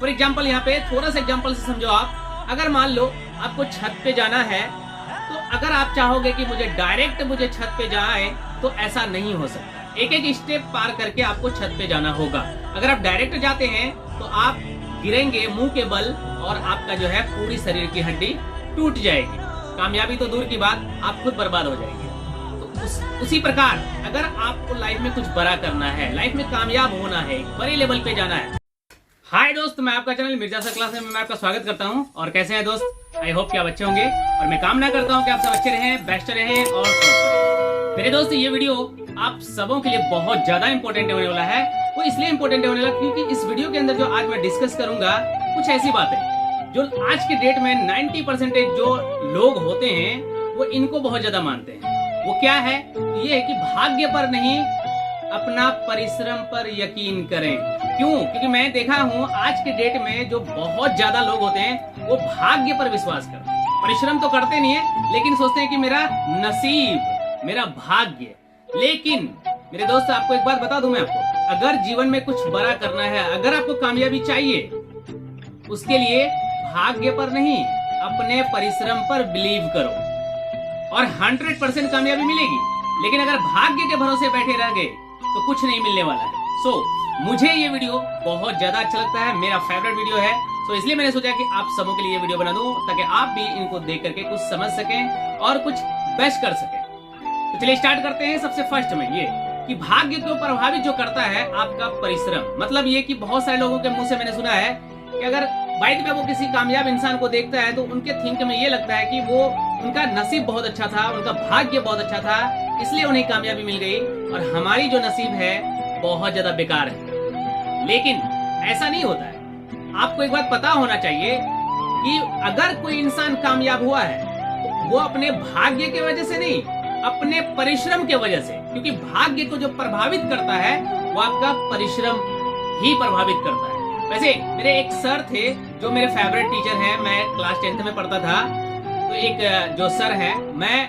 For example यहाँ पे थोड़ा सा एग्जाम्पल से समझो आप। अगर मान लो आपको छत पे जाना है, तो अगर आप चाहोगे कि मुझे छत पे जाए, तो ऐसा नहीं हो सकता। एक एक स्टेप पार करके आपको छत पे जाना होगा। अगर आप डायरेक्ट जाते हैं तो आप गिरेंगे मुंह के बल और आपका जो है पूरी शरीर की हड्डी टूट जाएगी। कामयाबी तो दूर की बात, आप खुद बर्बाद हो जाएंगे। तो उसी प्रकार अगर आपको लाइफ में कुछ बड़ा करना है, लाइफ में कामयाब होना है, बड़े लेवल पे जाना है। हाय दोस्त, मैं आपका चैनल मिर्जा सर क्लास में मैं आपका स्वागत करता हूं। और कैसे हैं दोस्त? आई होप कि आप अच्छे होंगे और मैं कामना करता हूं कि आप सब अच्छे रहें, बेस्ट रहें और स्वस्थ रहें। मेरे दोस्त, ये वीडियो आप सबों के लिए बहुत ज्यादा इंपॉर्टेंट होने वाला है। वो इसलिए इंपॉर्टेंट होने वाला क्योंकि इस वीडियो के अंदर जो आज मैं डिस्कस करूंगा कुछ ऐसी बातें जो आज के डेट में 90% जो लोग होते हैं वो इनको बहुत ज्यादा मानते हैं। वो क्या है? ये है कि भाग्य पर नहीं, अपना परिश्रम पर यकीन करें। क्यों? क्योंकि मैं देखा हूं आज के डेट में जो बहुत ज्यादा लोग होते हैं वो भाग्य पर विश्वास करते हैं। परिश्रम तो करते नहीं है, लेकिन सोचते हैं कि मेरा नसीब, मेरा भाग्य। लेकिन मेरे दोस्त, आपको एक बात बता दूं मैं आपको, अगर जीवन में कुछ बड़ा करना है, अगर आपको कामयाबी चाहिए, उसके लिए भाग्य पर नहीं, अपने परिश्रम पर बिलीव करो और 100% कामयाबी मिलेगी। लेकिन अगर भाग्य के भरोसे बैठे रह गए तो कुछ नहीं मिलने वाला है। मुझे ये वीडियो बहुत ज्यादा अच्छा लगता है, मेरा फेवरेट वीडियो है। इसलिए मैंने सोचा कि आप सबों के लिए ये वीडियो बना दूं ताकि आप भी इनको देख करके कुछ समझ सकें और कुछ बेस्ट कर सकें। तो चलिए स्टार्ट करते हैं। सबसे फर्स्ट में ये कि भाग्य को प्रभावित जो करता है आपका परिश्रम। मतलब ये कि बहुत सारे लोगों के मुंह से मैंने सुना है कि अगर बाइक में वो किसी कामयाब इंसान को देखता है तो उनके थिंक में ये लगता है कि वो उनका नसीब बहुत अच्छा था, उनका भाग्य बहुत अच्छा था, इसलिए उन्हें कामयाबी मिल गई और हमारी जो नसीब है बहुत ज्यादा बेकार है। लेकिन ऐसा नहीं होता है। आपको एक बात पता होना चाहिए कि अगर कोई इंसान कामयाब हुआ है तो वो अपने भाग्य की वजह से नहीं, अपने परिश्रम की वजह से। क्योंकि भाग्य को जो प्रभावित करता है वो आपका परिश्रम ही प्रभावित करता है। वैसे मेरे एक सर थे जो मेरे फेवरेट टीचर हैं। मैं क्लास 10th में पढ़ता था, तो एक जो सर है, मैं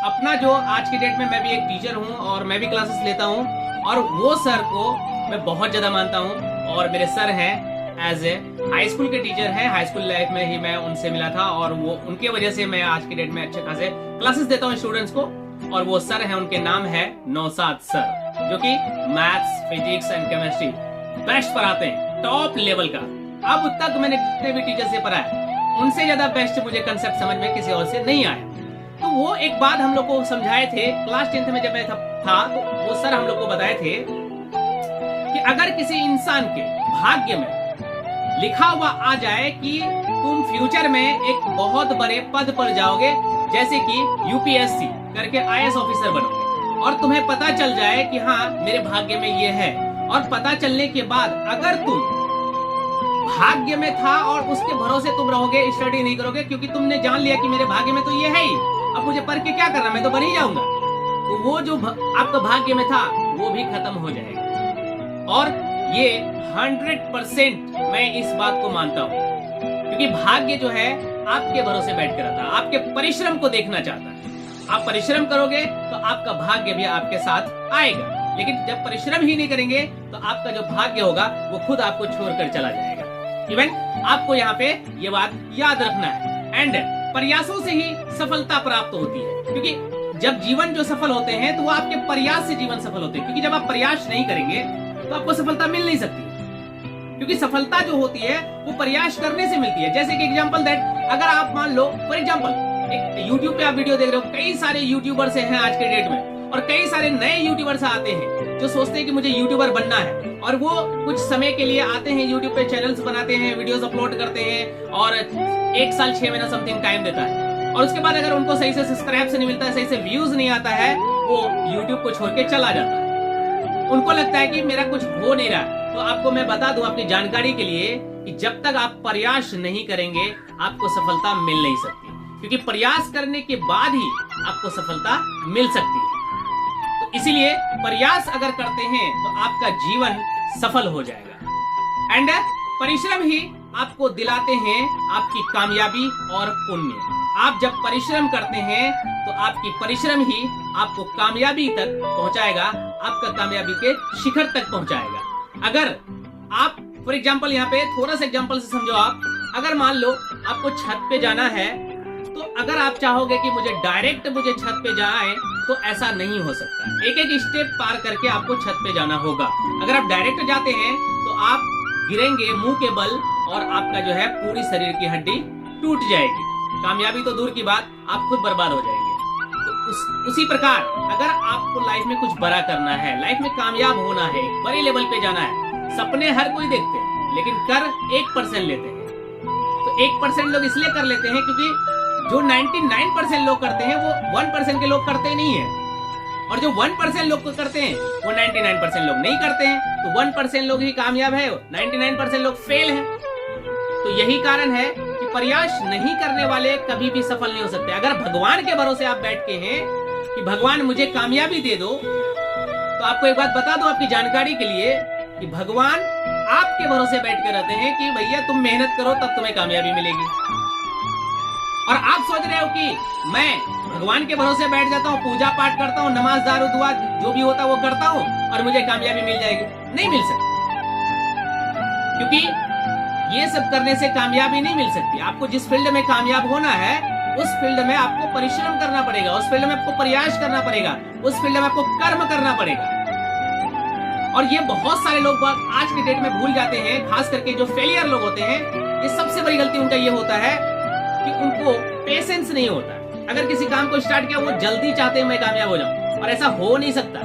अपना जो आज के डेट में मैं भी एक टीचर हूँ और मैं भी क्लासेस लेता हूँ और वो सर को मैं बहुत ज्यादा मानता हूँ। और मेरे सर हैं एज ए हाई स्कूल के टीचर हैं। हाई स्कूल लाइफ में ही मैं उनसे मिला था और वो उनके वजह से मैं आज के डेट में अच्छे खासे क्लासेस देता हूँ स्टूडेंट्स को। और वो सर हैं, उनके नाम है नौशाद सर, जो कि maths, physics and chemistry best पढ़ाते हैं, टॉप लेवल का। अब तक मैंने जितने भी टीचर से पढ़ा है उनसे ज्यादा बेस्ट मुझे कंसेप्ट समझ में किसी और से नहीं आया। तो वो एक बात हम लोग को समझाए थे क्लास 10th में जब मैं था, तो वो सर हम लोग को बताए थे कि अगर किसी इंसान के भाग्य में लिखा हुआ आ जाए कि तुम फ्यूचर में एक बहुत बड़े पद पर जाओगे, जैसे कि यूपीएससी करके आईएएस ऑफिसर बनोगे, और तुम्हें पता चल जाए कि हाँ मेरे भाग्य में ये है, और पता चलने के बाद अगर तुम भाग्य में था और उसके भरोसे तुम रहोगे, स्टडी नहीं करोगे क्योंकि तुमने जान लिया कि मेरे भाग्य में तो ये है ही, अब मुझे पढ़ के क्या करना, मैं तो बन ही जाऊंगा, तो वो जो आपका भाग्य में था वो भी खत्म हो जाएगा। और ये 100% मैं इस बात को मानता हूं, क्योंकि भाग्य जो है आपके भरोसे बैठ कर रहता है, आपके परिश्रम को देखना चाहता है। आप परिश्रम करोगे तो आपका भाग्य भी आपके साथ आएगा। लेकिन जब परिश्रम ही नहीं करेंगे तो आपका जो भाग्य होगा वो खुद आपको छोड़कर चला जाएगा। इवन आपको यहाँ पे ये बात याद रखना है। एंड प्रयासों से ही सफलता प्राप्त होती है, क्योंकि जब जीवन जो सफल होते हैं तो वो आपके प्रयास से जीवन सफल होते हैं। क्योंकि जब आप प्रयास नहीं करेंगे तो आपको सफलता मिल नहीं सकती, क्योंकि सफलता जो होती है वो प्रयास करने से मिलती है। जैसे कि एग्जांपल दैट, अगर आप मान लो फॉर एग्जांपल एक यूट्यूब पे आप वीडियो देख रहे हो, कई सारे यूट्यूबर्स हैं आज के डेट में, और कई सारे नए यूट्यूबर्स आते हैं जो सोचते हैं कि मुझे यूट्यूबर बनना है, और वो कुछ समय के लिए आते हैं यूट्यूब पे, चैनल्स बनाते हैं, वीडियोस अपलोड करते हैं और 1 साल 6 महीना समथिंग टाइम देता है, और उसके बाद अगर उनको सही से सब्सक्राइब नहीं मिलता है, सही से व्यूज नहीं आता है, वो यूट्यूब को छोड़ के चला जाता है। उनको लगता है कि मेरा कुछ हो नहीं रहा। तो आपको मैं बता दूं आपकी जानकारी के लिए कि जब तक आप प्रयास नहीं करेंगे आपको सफलता मिल नहीं सकती, क्योंकि प्रयास करने के बाद ही आपको सफलता मिल सकती है। तो इसीलिए प्रयास अगर करते हैं तो आपका जीवन सफल हो जाएगा। एंड परिश्रम ही आपको दिलाते हैं आपकी कामयाबी और पुण्य। आप जब परिश्रम करते हैं तो आपकी परिश्रम ही आपको कामयाबी तक पहुंचाएगा, आपका कामयाबी के शिखर तक पहुंचाएगा। अगर आप फॉर एग्जाम्पल यहाँ पे थोड़ा सा एग्जाम्पल से समझो आप। अगर मान लो आपको छत पे जाना है, तो अगर आप चाहोगे कि मुझे डायरेक्ट छत पे जाए, तो ऐसा नहीं हो सकता। एक एक स्टेप पार करके आपको छत पे जाना होगा। अगर आप डायरेक्ट जाते हैं तो आप गिरेंगे मुंह के बल और आपका जो है पूरी शरीर की हड्डी टूट जाएगी। कामयाबी तो दूर की बात, आप खुद बर्बाद हो जाएंगे। तो उसी प्रकार अगर आपको लाइफ में कुछ बड़ा करना है, लाइफ में कामयाब होना है, बड़े लेवल पे जाना है, सपने हर कोई देखते हैं लेकिन कर 1% लेते हैं। तो 1% लोग इसलिए कर लेते हैं क्योंकि जो 99% लोग करते हैं वो 1% के लोग करते नहीं है, और जो 1% लोग को करते हैं वो 99% लोग नहीं करते हैं। तो 1% लोग ही कामयाब है, 99% लोग फेल हैं। तो यही कारण है कि प्रयास नहीं करने वाले कभी भी सफल नहीं हो सकते। अगर भगवान के भरोसे आप बैठ के हैं कि भगवान मुझे कामयाबी दे दो, तो आपको एक बात बता दूं आपकी जानकारी के लिए कि भगवान आपके भरोसे बैठ के रहते हैं कि भैया तुम मेहनत करो तब तुम्हें कामयाबी मिलेगी। और आप सोच रहे हो कि मैं भगवान के भरोसे बैठ जाता हूँ, पूजा पाठ करता हूँ, नमाज दारू दुआ जो भी होता है वो करता हूँ और मुझे कामयाबी मिल जाएगी। नहीं मिल सकती, क्योंकि ये सब करने से कामयाबी नहीं मिल सकती। आपको जिस फील्ड में कामयाब होना है उस फील्ड में आपको परिश्रम करना पड़ेगा, उस फील्ड में आपको प्रयास करना पड़ेगा, उस फील्ड में आपको कर्म करना पड़ेगा। और ये बहुत सारे लोग आज के डेट में भूल जाते हैं, खास करके जो फेलियर लोग होते हैं। ये सबसे बड़ी गलती उनका ये होता है कि उनको पेशेंस नहीं होता। अगर किसी काम को स्टार्ट किया वो जल्दी चाहते हैं मैं कामयाब हो जाऊं, और ऐसा हो नहीं सकता,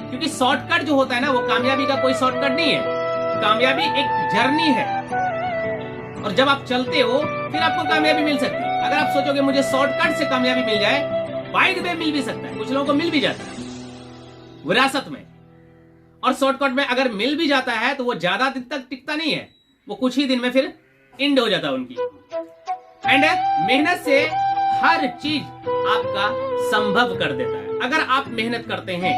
क्योंकि शॉर्टकट जो होता है ना वो कामयाबी का कोई शॉर्टकट नहीं है। कामयाबी एक जर्नी है, और जब आप चलते हो फिर आपको कामयाबी मिल सकती है। अगर आप सोचोगे मुझे शॉर्टकट से कामयाबी मिल जाए, बाय द वे मिल भी सकता है, कुछ लोगों को मिल भी जाता है विरासत में। और शॉर्टकट में अगर मिल भी जाता है तो वो ज्यादा दिन तक टिकता नहीं है, वो कुछ ही दिन में फिर एंड हो जाता है उनकी। एंड मेहनत से हर चीज आपका संभव कर देता है। अगर आप मेहनत करते हैं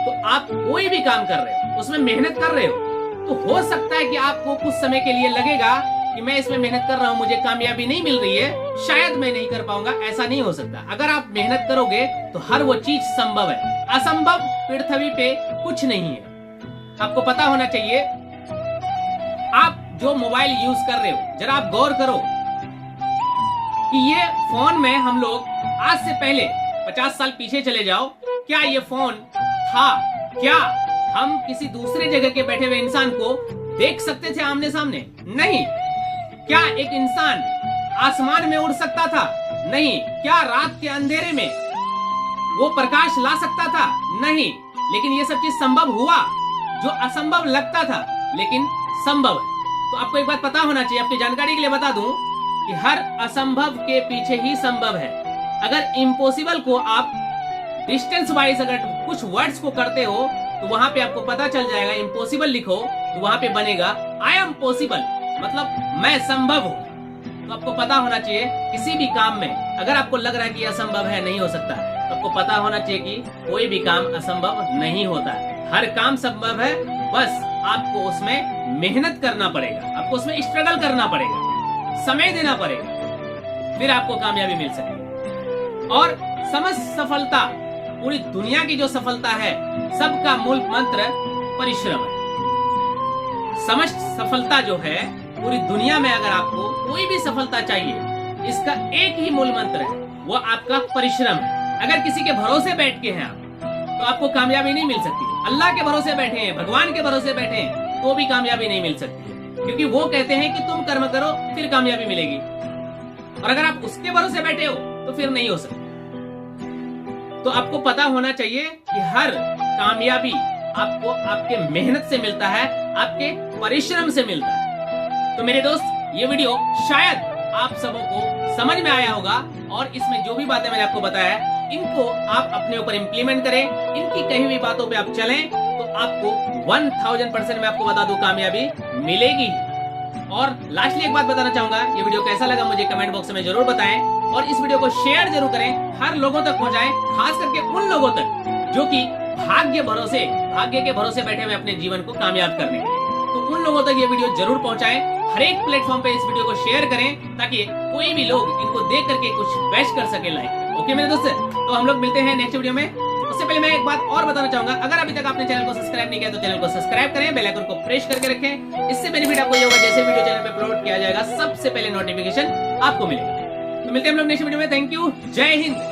तो आप कोई भी काम कर रहे हो, उसमें मेहनत कर रहे हो, तो हो सकता है कि आपको कुछ समय के लिए लगेगा कि मैं इसमें मेहनत कर रहा हूं, मुझे कामयाबी नहीं मिल रही है, शायद मैं नहीं कर पाऊंगा। ऐसा नहीं हो सकता। अगर आप मेहनत करोगे तो हर वो चीज संभव है। असंभव पृथ्वी पे कुछ नहीं है। आपको पता होना चाहिए, आप जो मोबाइल यूज कर रहे हो, जरा आप गौर करो कि ये फोन में हम लोग आज से पहले 50 साल पीछे चले जाओ, क्या ये फोन था? क्या हम किसी दूसरे जगह के बैठे हुए इंसान को देख सकते थे आमने सामने? नहीं। क्या एक इंसान आसमान में उड़ सकता था? नहीं। क्या रात के अंधेरे में वो प्रकाश ला सकता था? नहीं। लेकिन ये सब चीज संभव हुआ, जो असंभव लगता था लेकिन संभव है। तो आपको एक बात पता होना चाहिए, आपकी जानकारी के लिए बता दूं कि हर असंभव के पीछे ही संभव है। अगर इम्पॉसिबल को आप डिस्टेंस वाइज अगर कुछ वर्ड्स को करते हो तो वहां पे आपको पता चल जाएगा। इम्पॉसिबल लिखो तो वहां पे बनेगा आई एम पॉसिबल, मतलब मैं संभव हूं। तो आपको पता होना चाहिए किसी भी काम में अगर आपको लग रहा है कि असंभव है, नहीं हो सकता, तो आपको पता होना चाहिए कि कोई भी काम असंभव नहीं होता। हर काम संभव है, बस आपको उसमें मेहनत करना पड़ेगा, आपको उसमें स्ट्रगल करना पड़ेगा, समय देना पड़ेगा, फिर आपको कामयाबी मिल सकती। और समस्त सफलता, पूरी दुनिया की जो सफलता है, सबका मूल मंत्र परिश्रम है। समस्त सफलता जो है पूरी दुनिया में, अगर आपको कोई भी सफलता चाहिए, इसका एक ही मूल मंत्र है, वो आपका परिश्रम है। अगर किसी के भरोसे बैठ के हैं आप, तो आपको कामयाबी नहीं मिल सकती। अल्लाह के भरोसे बैठे हैं, भगवान के भरोसे बैठे हैं, तो भी कामयाबी नहीं मिल सकती है, क्योंकि वो कहते हैं कि तुम कर्म करो फिर कामयाबी मिलेगी। और अगर आप उसके भरोसे बैठे हो तो फिर नहीं हो सकती। तो आपको पता होना चाहिए कि हर कामयाबी आपको आपके मेहनत से मिलता है, आपके परिश्रम से मिलता है। तो मेरे दोस्त, ये वीडियो शायद आप सबों को समझ में आया होगा, और इसमें जो भी बातें मैंने आपको बताया इनको आप अपने ऊपर इम्प्लीमेंट करें, इनकी कही हुई बातों पे आप चलें, तो आपको 1000% मैं आपको बता दूं कामयाबी मिलेगी। और लास्टली एक बात बताना चाहूंगा, ये वीडियो कैसा लगा मुझे कमेंट बॉक्स में जरूर बताएं, और इस वीडियो को शेयर जरूर करें, हर लोगों तक पहुंचाएं, खास करके उन लोगों तक जो कि भाग्य के भरोसे बैठे हुए अपने जीवन को कामयाब करने के लिए। तो उन लोगों तक ये वीडियो जरूर पहुंचाएं, हर एक प्लेटफॉर्म पे इस वीडियो को शेयर करें, ताकि कोई भी लोग इनको देख करके कुछ बेस्ट कर सके लाइफ। ओके मेरे दोस्त, तो हम लोग मिलते हैं नेक्स्ट वीडियो में। उससे पहले मैं एक बात और बताना चाहूंगा, अगर अभी तक आपने चैनल को सब्सक्राइब नहीं किया तो चैनल को सब्सक्राइब करें, बेल आइकन को प्रेस करके रखें। इससे बेनिफिट आपको ये होगा, जैसे वीडियो चैनल पे अपलोड किया जाएगा सबसे पहले नोटिफिकेशन आपको मिलेगा। तो मिलते हैं हम लोग नेक्स्ट वीडियो में। थैंक यू, जय हिंद।